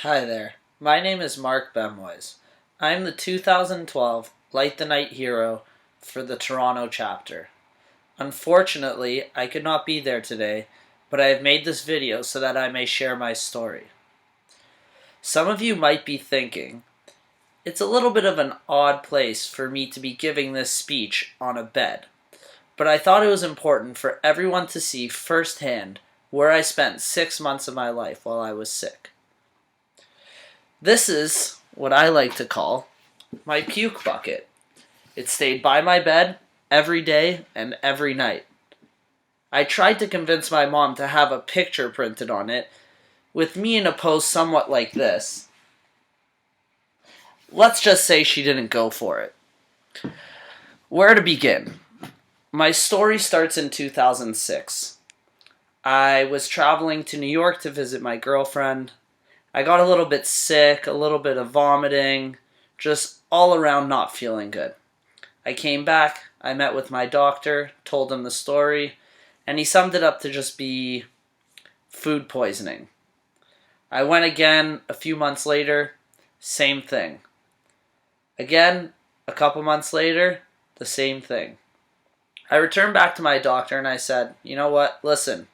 Hi there. My name is Mark Benmoise. I am the 2012 Light the Night Hero for the Toronto chapter. Unfortunately, I could not be there today, but I have made this video so that I may share my story. Some of you might be thinking, it's a little bit of an odd place for me to be giving this speech on a bed, but I thought it was important for everyone to see firsthand where I spent 6 months of my life while I was sick. This is what I like to call my puke bucket. It stayed by my bed every day and every night. I tried to convince my mom to have a picture printed on it with me in a pose somewhat like this. Let's just say she didn't go for it. Where to begin? My story starts in 2006. I was traveling to New York to visit my girlfriend. I got a little bit sick, a little bit of vomiting, just all around not feeling good. I came back, I met with my doctor, told him the story, and he summed it up to just be food poisoning. I went again a few months later, same thing. Again, a couple months later, the same thing. I returned back to my doctor and I said, you know what, listen,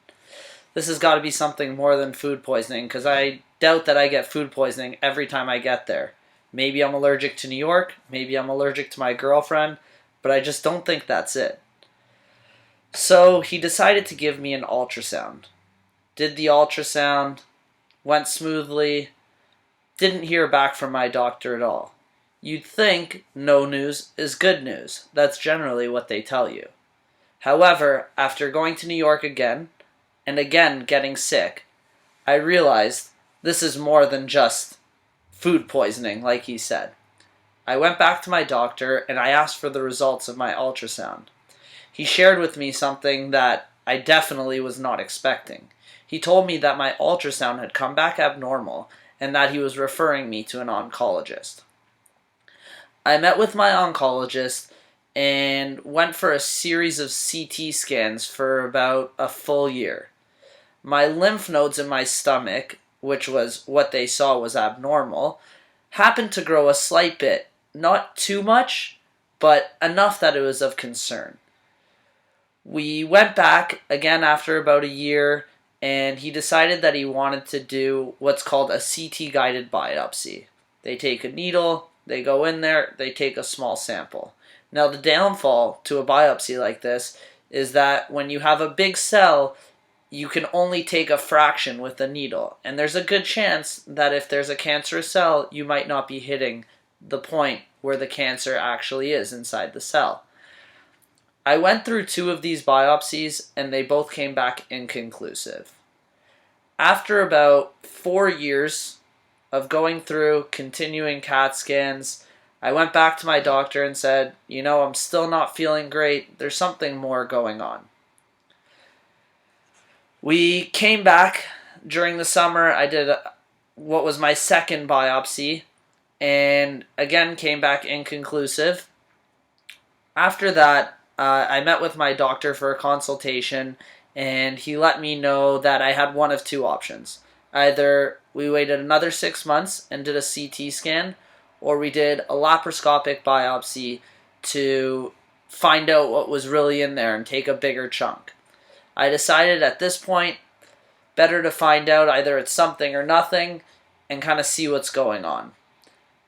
this has got to be something more than food poisoning because I doubt that I get food poisoning every time I get there. Maybe I'm allergic to New York, maybe I'm allergic to my girlfriend, but I just don't think that's it. So he decided to give me an ultrasound. Did the ultrasound, went smoothly, didn't hear back from my doctor at all. You'd think no news is good news. That's generally what they tell you. However, after going to New York again, and again getting sick, I realized this is more than just food poisoning, like he said. I went back to my doctor and I asked for the results of my ultrasound. He shared with me something that I definitely was not expecting. He told me that my ultrasound had come back abnormal and that he was referring me to an oncologist. I met with my oncologist and went for a series of CT scans for about a full year. My lymph nodes in my stomach, which was what they saw was abnormal, happened to grow a slight bit. Not too much, but enough that it was of concern. We went back again after about a year, and he decided that he wanted to do what's called a CT-guided biopsy. They take a needle, they go in there, they take a small sample. Now, the downfall to a biopsy like this is that when you have a big cell, you can only take a fraction with the needle. And there's a good chance that if there's a cancerous cell, you might not be hitting the point where the cancer actually is inside the cell. I went through 2 of these biopsies, and they both came back inconclusive. After about 4 years of going through continuing CAT scans, I went back to my doctor and said, you know, I'm still not feeling great. There's something more going on. We came back during the summer. I did what was my second biopsy and again came back inconclusive. After that, I met with my doctor for a consultation and he let me know that I had one of 2 options. Either we waited another 6 months and did a CT scan, or we did a laparoscopic biopsy to find out what was really in there and take a bigger chunk. I decided at this point, better to find out either it's something or nothing and kind of see what's going on.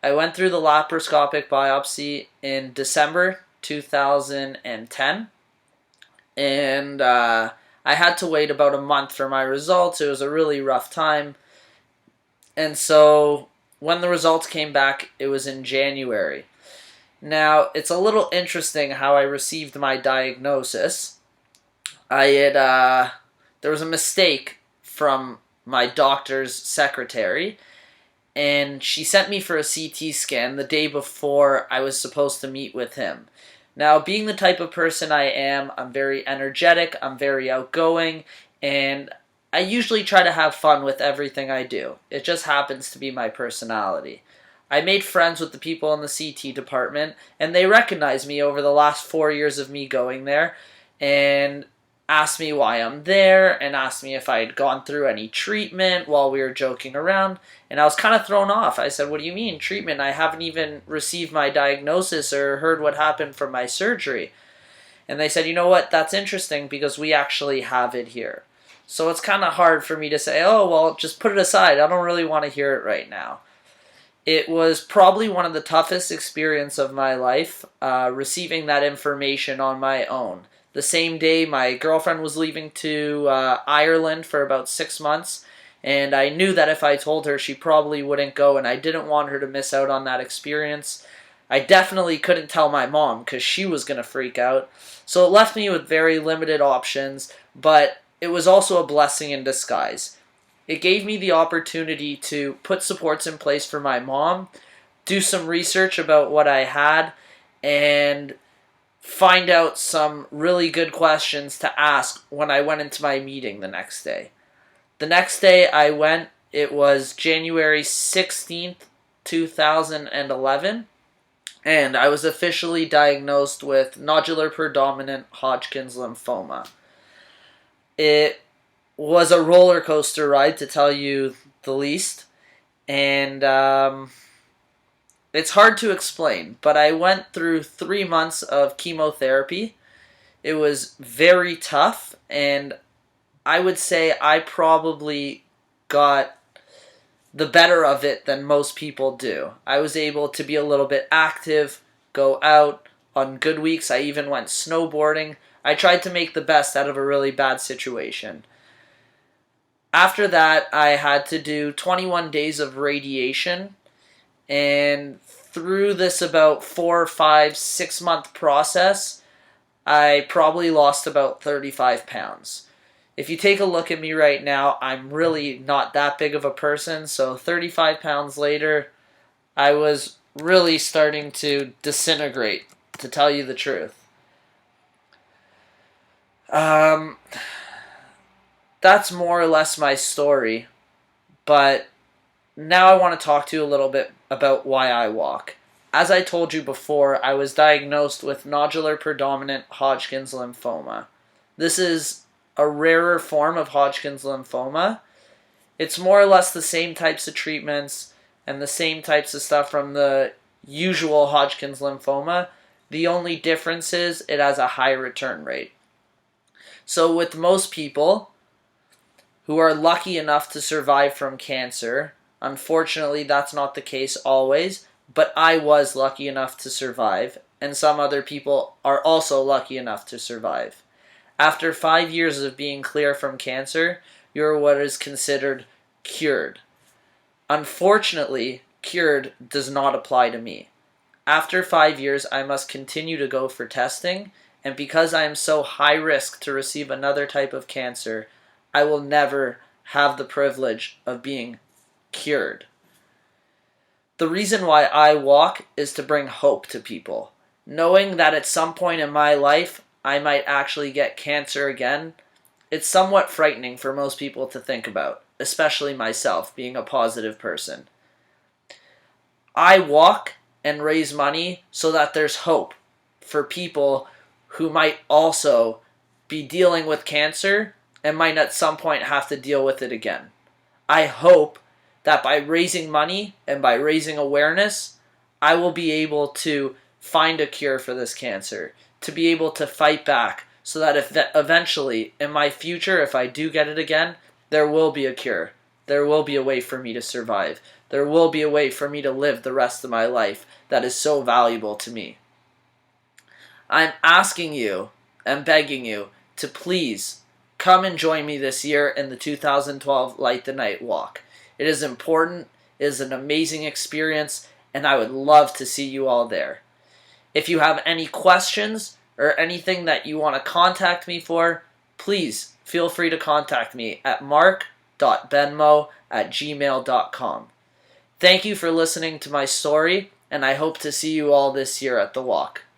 I went through the laparoscopic biopsy in December 2010, and I had to wait about a month for my results. It was a really rough time, and so when the results came back, it was in January. Now, it's a little interesting how I received my diagnosis. There was a mistake from my doctor's secretary, and she sent me for a CT scan the day before I was supposed to meet with him. Now, being the type of person I am, I'm very energetic, I'm very outgoing, and I usually try to have fun with everything I do. It just happens to be my personality. I made friends with the people in the CT department, and they recognized me over the last 4 years of me going there, and asked me why I'm there and asked me if I had gone through any treatment while we were joking around. And I was kind of thrown off. I said, "What do you mean, treatment? I haven't even received my diagnosis or heard what happened from my surgery." And they said, "You know what? That's interesting because we actually have it here." So it's kind of hard for me to say, "Oh, well, just put it aside. I don't really want to hear it right now." It was probably one of the toughest experiences of my life, receiving that information on my own. The same day, my girlfriend was leaving to Ireland for about 6 months, and I knew that if I told her, she probably wouldn't go, and I didn't want her to miss out on that experience. I definitely couldn't tell my mom because she was going to freak out. So it left me with very limited options, but it was also a blessing in disguise. It gave me the opportunity to put supports in place for my mom, do some research about what I had, and find out some really good questions to ask when I went into my meeting the next day. The next day I went, it was January 16th, 2011, and I was officially diagnosed with nodular predominant Hodgkin's lymphoma. It was a roller coaster ride, to tell you the least, and it's hard to explain, but I went through 3 months of chemotherapy. It was very tough, and I would say I probably got the better of it than most people do. I was able to be a little bit active, go out. On good weeks, I even went snowboarding. I tried to make the best out of a really bad situation. After that, I had to do 21 days of radiation, and through this about 4, 5, 6 month process, I probably lost about 35 pounds. If you take a look at me right now, I'm really not that big of a person, so 35 pounds later, I was really starting to disintegrate, to tell you the truth. That's more or less my story, but now I want to talk to you a little bit about why I walk. As I told you before, I was diagnosed with nodular predominant Hodgkin's lymphoma. This is a rarer form of Hodgkin's lymphoma. It's more or less the same types of treatments and the same types of stuff from the usual Hodgkin's lymphoma. The only difference is it has a high return rate. So with most people who are lucky enough to survive from cancer, unfortunately that's not the case always, but I was lucky enough to survive, and some other people are also lucky enough to survive. After 5 years of being clear from cancer, you're what is considered cured. Unfortunately, cured does not apply to me. After 5 years, I must continue to go for testing, and because I am so high risk to receive another type of cancer, I will never have the privilege of being cured. The reason why I walk is to bring hope to people. Knowing that at some point in my life, I might actually get cancer again, it's somewhat frightening for most people to think about, especially myself, being a positive person. I walk and raise money so that there's hope for people who might also be dealing with cancer and might at some point have to deal with it again. I hope that by raising money and by raising awareness, I will be able to find a cure for this cancer, to be able to fight back so that if eventually in my future, if I do get it again, there will be a cure. There will be a way for me to survive. There will be a way for me to live the rest of my life that is so valuable to me. I'm asking you and begging you to please come and join me this year in the 2012 Light the Night Walk. It is important, it is an amazing experience, and I would love to see you all there. If you have any questions or anything that you want to contact me for, please feel free to contact me at mark.benmo@gmail.com. Thank you for listening to my story, and I hope to see you all this year at the walk.